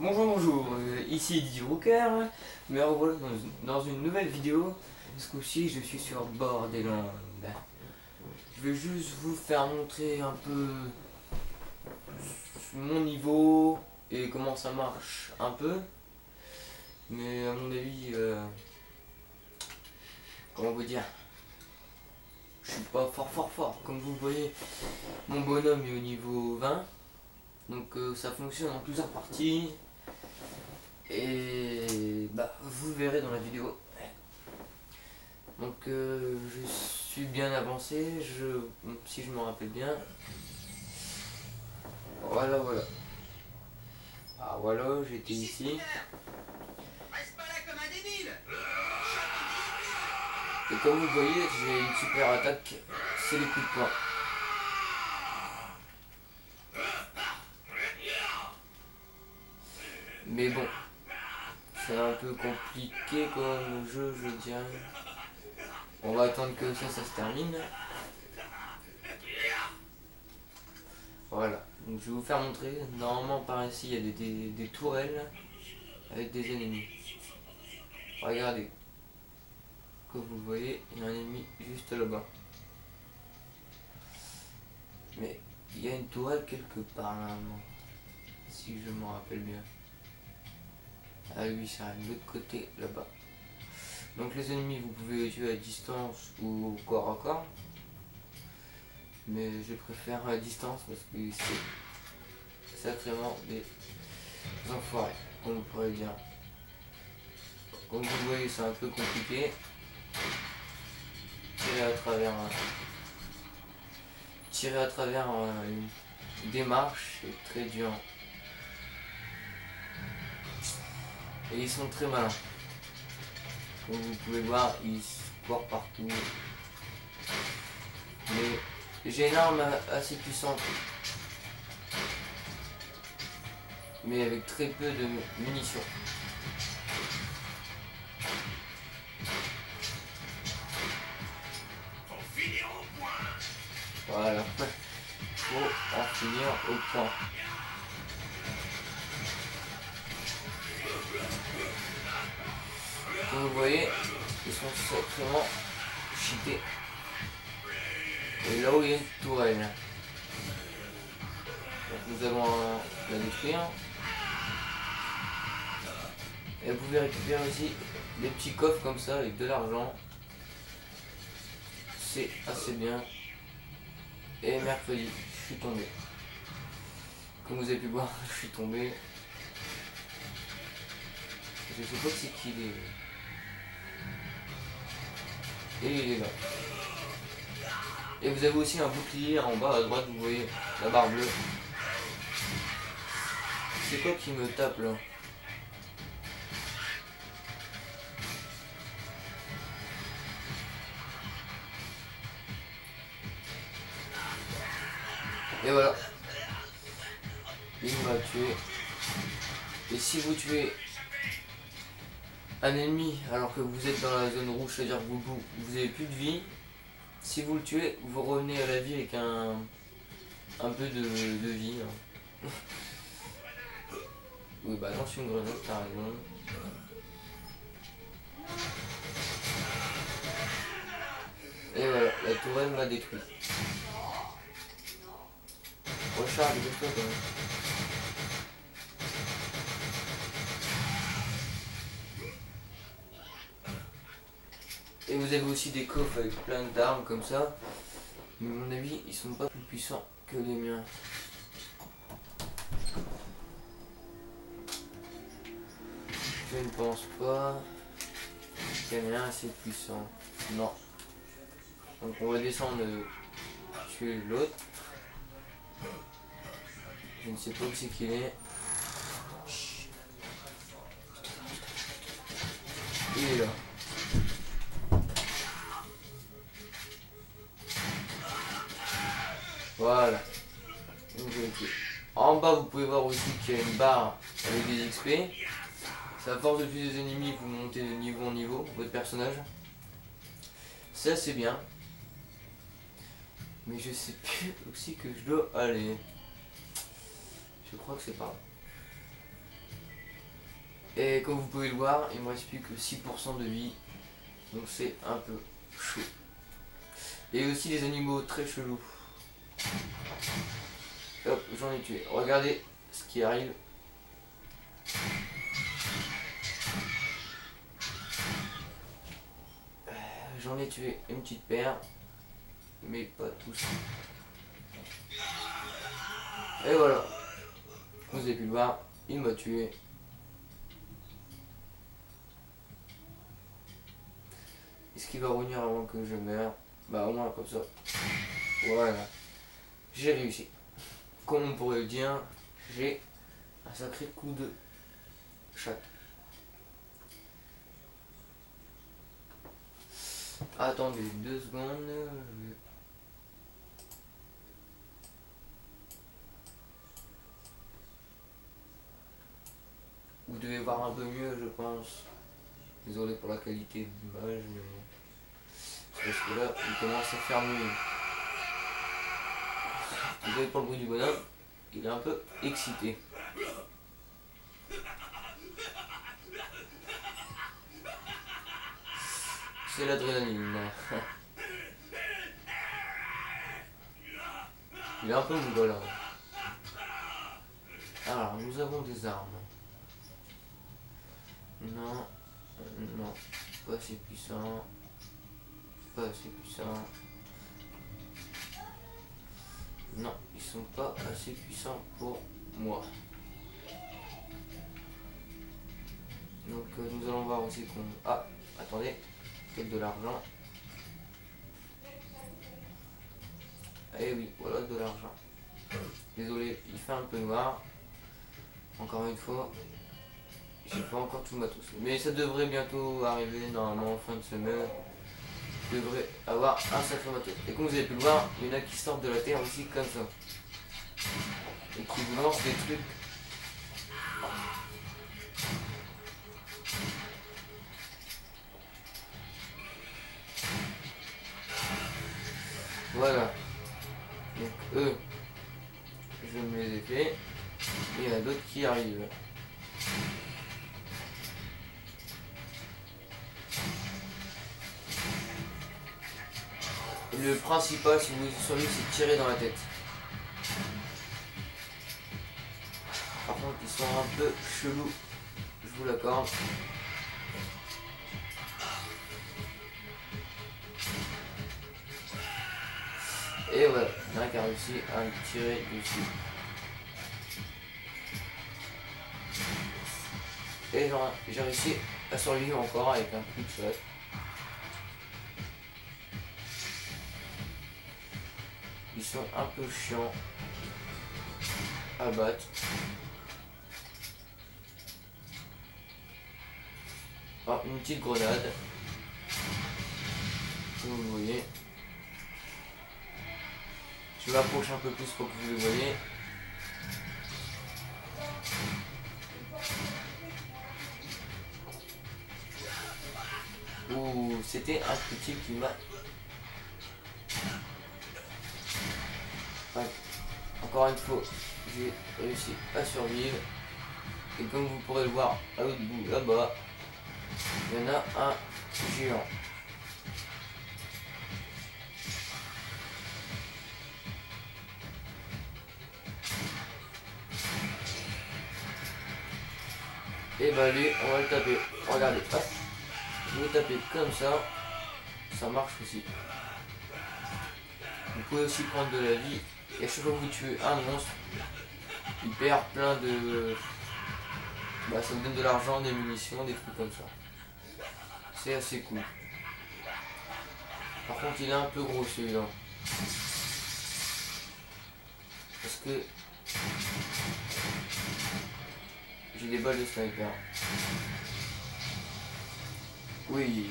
Bonjour, bonjour, ici Didier Brooker, me revoilà dans une nouvelle vidéo. Ce coup-ci, je suis sur Borderlands. Je vais juste vous faire montrer un peu mon niveau et comment ça marche un peu. Mais à mon avis, comment vous dire, je suis pas fort. Comme vous voyez, mon bonhomme est au niveau 20. Donc ça fonctionne en plusieurs parties. Et bah vous verrez dans la vidéo. Donc je suis bien avancé, si je me rappelle bien. Voilà. Ah voilà, j'étais ici. Reste pas là comme un débile. Et comme vous voyez, j'ai une super attaque, c'est les coups de poing. Mais bon, c'est un peu compliqué comme jeu, je dirais. On va attendre que ça se termine. Voilà, donc je vais vous faire montrer. Normalement par ici il y a des tourelles avec des ennemis. Regardez, comme vous le voyez, il y a un ennemi juste là-bas. Mais il y a une tourelle quelque part là-bas, si je me rappelle bien. Ah oui, c'est de l'autre côté là-bas. Donc les ennemis, vous pouvez les tuer à distance ou au corps à corps. Mais je préfère à distance parce que c'est sacrément des enfoirés, comme vous pourrez le dire. Comme vous le voyez, c'est un peu compliqué. Tirer à travers une démarche, c'est très dur. Et ils sont très malins. Comme vous pouvez voir, ils courent partout. Mais j'ai une arme assez puissante. Mais avec très peu de munitions. Faut finir au point. Voilà. Faut en finir au point. Comme vous voyez, ils sont sacrément cheatés. Et là où il y a une tourelle. Donc nous allons la détruire. Et vous pouvez récupérer aussi des petits coffres comme ça avec de l'argent. C'est assez bien. Et mercredi, je suis tombé. Comme vous avez pu voir, je suis tombé. Je sais pas c'est qui il est. Et il est là. Et vous avez aussi un bouclier en bas à droite, vous voyez la barre bleue. C'est quoi qui me tape là? Et voilà. Il m'a tué. Et si vous tuez un ennemi alors que vous êtes dans la zone rouge, c'est-à-dire que vous avez plus de vie, si vous le tuez, vous revenez à la vie avec un peu de vie. Hein. Oui, bah non, c'est une grenade, t'as raison. Et voilà, la tourelle m'a détruit. Recharge de toi quand même. Et vous avez aussi des coffres avec plein d'armes comme ça. Mais à mon avis, ils sont pas plus puissants que les miens. Je ne pense pas qu'il y en ait un assez puissant. Non. Donc on va descendre tuer l'autre. Je ne sais pas où c'est qu'il est. Il est là. Voilà. Donc, en bas, vous pouvez voir aussi qu'il y a une barre avec des XP. C'est à force de tuer des ennemis, vous montez de niveau en niveau, votre personnage. C'est assez bien. Mais je sais plus aussi que je dois aller. Je crois que c'est pas là. Et comme vous pouvez le voir, il me reste plus que 6% de vie. Donc c'est un peu chaud. Et aussi des animaux très chelous. Hop, j'en ai tué. Regardez ce qui arrive. J'en ai tué une petite paire. Mais pas tous. Et voilà. Vous avez pu le voir. Il m'a tué. Est-ce qu'il va revenir avant que je meure? Bah au moins comme ça. Voilà. J'ai réussi. Comme on pourrait le dire, j'ai un sacré coup de chat. Attendez 2 secondes. Vous devez voir un peu mieux, je pense. Désolé pour la qualité de l'image, mais bon. Parce que là, il commence à faire nuit. Désolé pour le bruit du bonhomme, il est un peu excité. C'est l'adrénaline. Il est un peu mongol. Hein. Alors, nous avons des armes. Non, non, pas assez puissant. Pas assez puissant. Non, ils sont pas assez puissants pour moi. Donc nous allons voir aussi qu'on... Ah, attendez, peut-être de l'argent. Eh oui, voilà de l'argent. Désolé, il fait un peu noir. Encore une fois, j'ai pas encore tout le matos. Mais ça devrait bientôt arriver, normalement, en fin de semaine. Je devrais avoir un sacré matos. Et comme vous avez pu le voir, il y en a qui sortent de la terre aussi comme ça. Et qui vous lancent des trucs. Voilà. Donc eux, je me les ai fait. Et il y en a d'autres qui arrivent. Et le principal, si vous êtes sur lui, c'est de tirer dans la tête. Par contre, ils sont un peu chelous, je vous l'accorde. Et voilà, il y en a qui a réussi à me tirer dessus. Et j'ai réussi à survivre encore avec un coup de shot. Ils sont un peu chiants à battre. Ah, une petite grenade. Comme vous le voyez. Je m'approche un peu plus pour que vous le voyez. Ouh, c'était un petit qui m'a... Ouais. Encore une fois, j'ai réussi à survivre. Et comme vous pourrez le voir à l'autre bout là-bas, il y en a un géant. Et bah lui, on va le taper. Regardez, hop. Vous le tapez comme ça. Ça marche aussi. Vous pouvez aussi prendre de la vie. Et à chaque fois que vous tuez un monstre, il perd plein de... Bah ça vous donne de l'argent, des munitions, des trucs comme ça. C'est assez cool. Par contre il est un peu gros celui-là. Parce que j'ai des balles de sniper. Oui,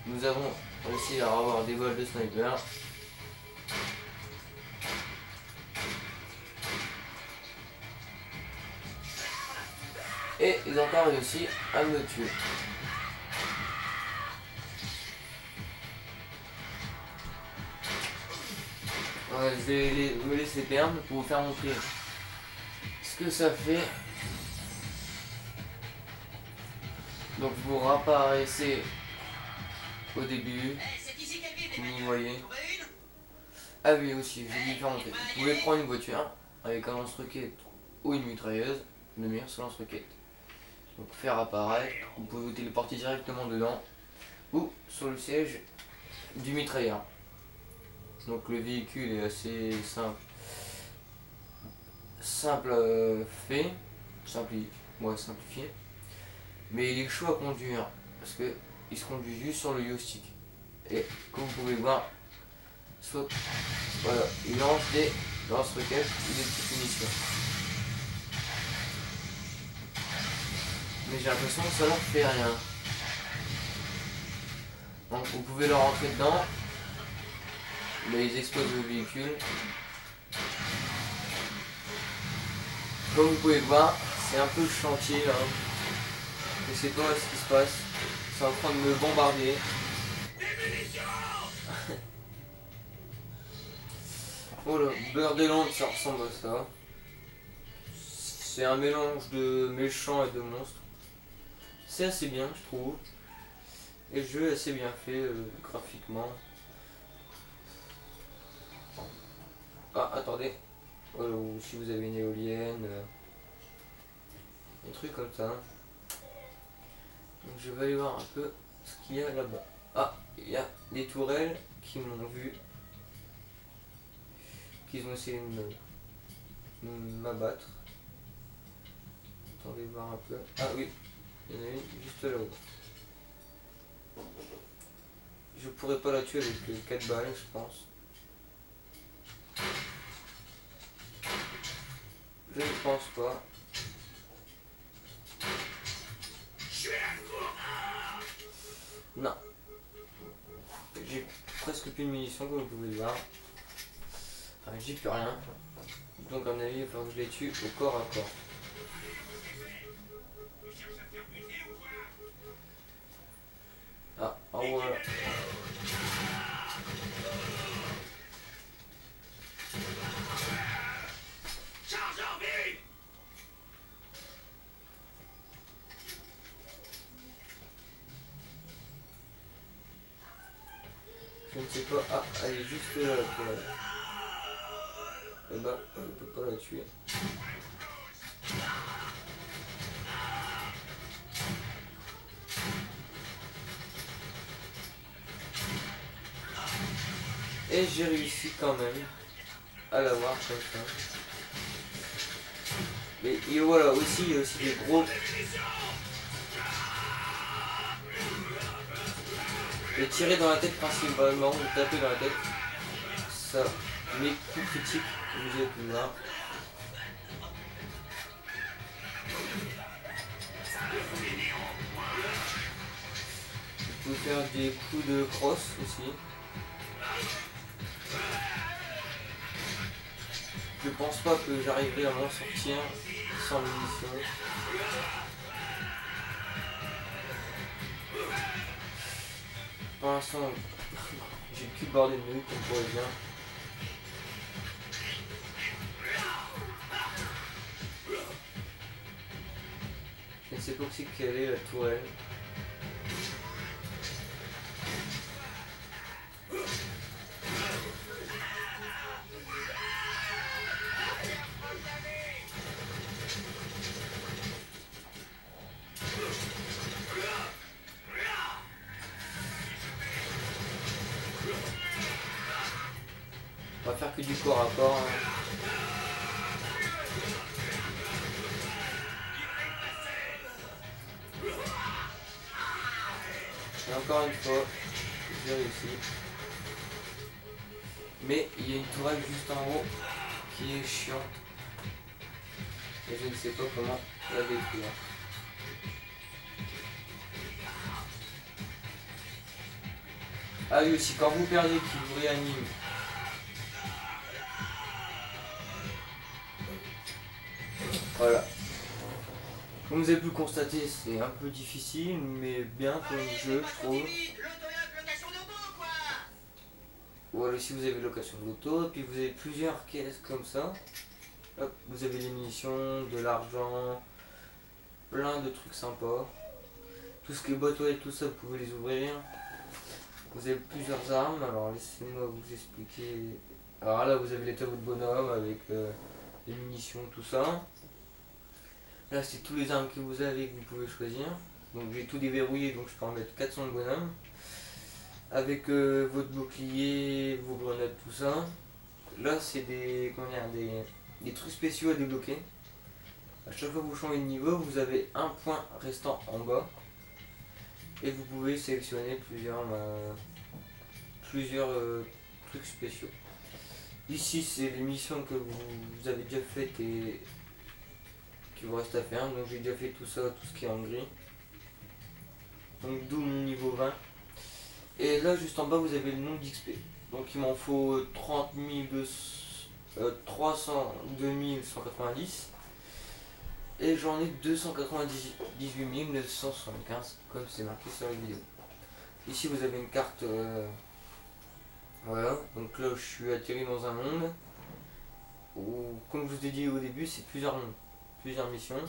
nous avons réussi à avoir des balles de sniper. Et ils ont encore réussi à me tuer. Je vais me laisser perdre pour vous faire montrer ce que ça fait Donc vous réapparaissez au début, C'est ici qu'elle vit, comme les vous voyez. bagnoles. T'en veux une? Ah oui aussi, j'ai oublié de faire montrer. Vous pouvez prendre une voiture avec un lance-roquette ou une mitrailleuse, le meilleur c'est lance-roquette. Donc faire apparaître, vous pouvez vous téléporter directement dedans ou sur le siège du mitrailleur. Donc le véhicule est assez simple fait, simplifié, mais il est chaud à conduire parce que il se conduit juste sur le joystick. Et comme vous pouvez voir, soit voilà, il lance des lance-roquettes ou des petites munitions. Mais j'ai l'impression que ça leur fait rien. Donc vous pouvez leur rentrer dedans, mais ils explosent le véhicule. Comme vous pouvez le voir, c'est un peu le chantier là. Je sais pas ce qui se passe. C'est en train de me bombarder. Oh là, Borderlands, ça ressemble à ça. C'est un mélange de méchants et de monstres. C'est assez bien, je trouve. Et le jeu est assez bien fait graphiquement. Ah, attendez. Ou si vous avez une éolienne. Des trucs comme ça. Donc je vais aller voir un peu ce qu'il y a là-bas. Ah, il y a des tourelles qui m'ont vu. Qui ont essayé de m'abattre. Attendez voir un peu. Ah oui, il y en a une juste là-haut. Je pourrais pas la tuer avec 4 balles, je pense. Je ne pense pas. Non. J'ai presque plus de munitions comme vous pouvez le voir. Enfin, j'ai plus rien. Donc à mon avis, il va falloir que je les tue au corps à corps. Ah, voilà. Charge en vue! Je ne sais pas. Ah, elle est juste là, la tourelle. Eh ben, on ne peut pas la tuer. Et j'ai réussi quand même à l'avoir comme ça. Mais et voilà, aussi, il y a aussi des gros. Et tirer dans la tête principalement, ou taper dans la tête, ça, mes coups critiques, vous avez pu le voir. Vous pouvez faire des coups de crosse aussi. Je pense pas que j'arriverai à m'en sortir sans munitions. Pour l'instant, j'ai le cul bordé de nuit, comme on pourrait dire. Je ne sais pas aussi quelle est la tourelle. On va faire que du corps à corps. Et encore une fois, j'ai réussi. Mais il y a une tourelle juste en haut qui est chiante. Et je ne sais pas comment la détruire. Ah oui aussi, quand vous perdez qui vous réanime. Voilà. Comme vous avez pu le constater, c'est un peu difficile, mais bien comme jeu, je trouve. Location d'auto, quoi! Voilà, si vous avez location de l'auto, et puis vous avez plusieurs caisses comme ça. Hop, vous avez des munitions, de l'argent, plein de trucs sympas. Tout ce qui est boîte aux lettres, tout ça, vous pouvez les ouvrir. Vous avez plusieurs armes, alors laissez-moi vous expliquer. Alors là, vous avez les tableaux de bonhomme avec les munitions, tout ça. Là, c'est tous les armes que vous avez que vous pouvez choisir. Donc j'ai tout déverrouillé, donc je peux en mettre 400 de bonhomme. Avec votre bouclier, vos grenades, tout ça. Là, c'est des, comment dire, des trucs spéciaux à débloquer. À chaque fois que vous changez de niveau, vous avez un point restant en bas. Et vous pouvez sélectionner plusieurs trucs spéciaux. Ici, c'est les missions que vous avez déjà faites et qui vous reste à faire. Donc j'ai déjà fait tout ça, tout ce qui est en gris. Donc d'où mon niveau 20. Et là, juste en bas, vous avez le nombre d'XP. Donc il m'en faut 302 190. Et j'en ai 298 975, comme c'est marqué sur la vidéo. Ici, vous avez une carte. Voilà. Donc là, je suis atterri dans un monde où, comme je vous ai dit au début, c'est plusieurs mondes, plusieurs missions.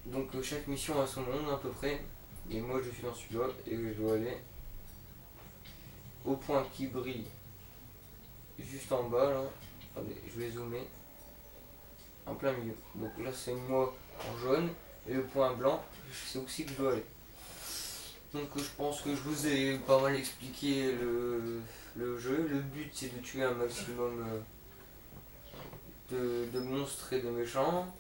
Donc chaque mission a son monde à peu près. Et moi, je suis dans celui-là et je dois aller au point qui brille juste en bas là. Attendez, je vais zoomer. En plein milieu. Donc là c'est moi en jaune et le point blanc, c'est aussi que je dois aller. Donc je pense que je vous ai pas mal expliqué le jeu. Le but c'est de tuer un maximum de monstres et de méchants.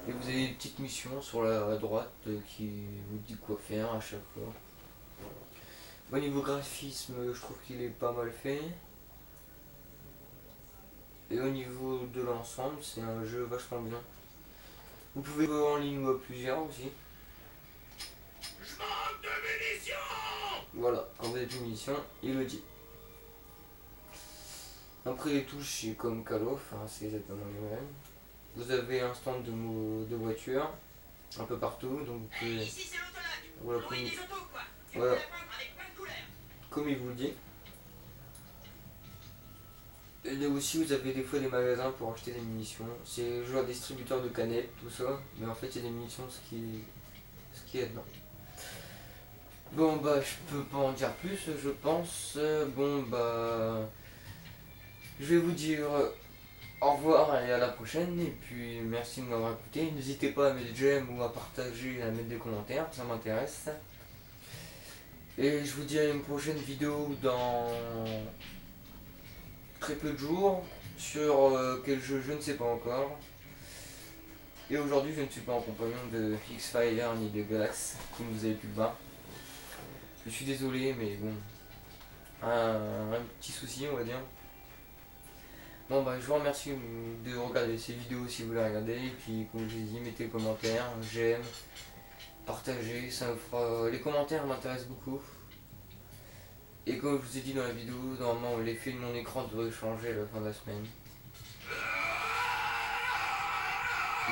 Et vous avez des petites missions sur la droite qui vous dit quoi faire à chaque fois. Au niveau graphisme, je trouve qu'il est pas mal fait. Et au niveau de l'ensemble, c'est un jeu vachement bien. Vous pouvez jouer en ligne ou à plusieurs aussi. Je manque de munitions. Voilà, quand vous avez plus de munitions, il le dit. Après les touches, c'est comme Call of, hein, c'est exactement les mêmes. Vous avez un stand de voitures un peu partout, donc vous pouvez. Ici c'est l'autolac. Voilà, Vous voyez des autos quoi. Tu voilà. peux la peindre avec plein de couleurs. Comme il vous le dit. Et là aussi, vous avez des fois des magasins pour acheter des munitions. C'est genre distributeur de canettes, tout ça. Mais en fait, il y a des munitions, ce qui est dedans. Bon, bah, je peux pas en dire plus, je pense. Bon, bah, je vais vous dire au revoir et à la prochaine. Et puis, merci de m'avoir écouté. N'hésitez pas à mettre j'aime ou à partager, à mettre des commentaires, ça m'intéresse. Et je vous dis à une prochaine vidéo dans très peu de jours sur quel jeu je ne sais pas encore. Et aujourd'hui je ne suis pas en compagnon de X-Fire ni de Galax, comme vous avez pu le voir. Je suis désolé mais bon, un petit souci on va dire. Bon bah je vous remercie de regarder ces vidéos si vous les regardez. Et puis comme je vous ai dit, mettez des commentaires, j'aime, partagez, ça me fera... Les commentaires m'intéressent beaucoup. Et comme je vous ai dit dans la vidéo, normalement l'effet de mon écran devrait changer à la fin de la semaine.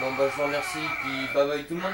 Bon bah je vous remercie, puis bye bye tout le monde.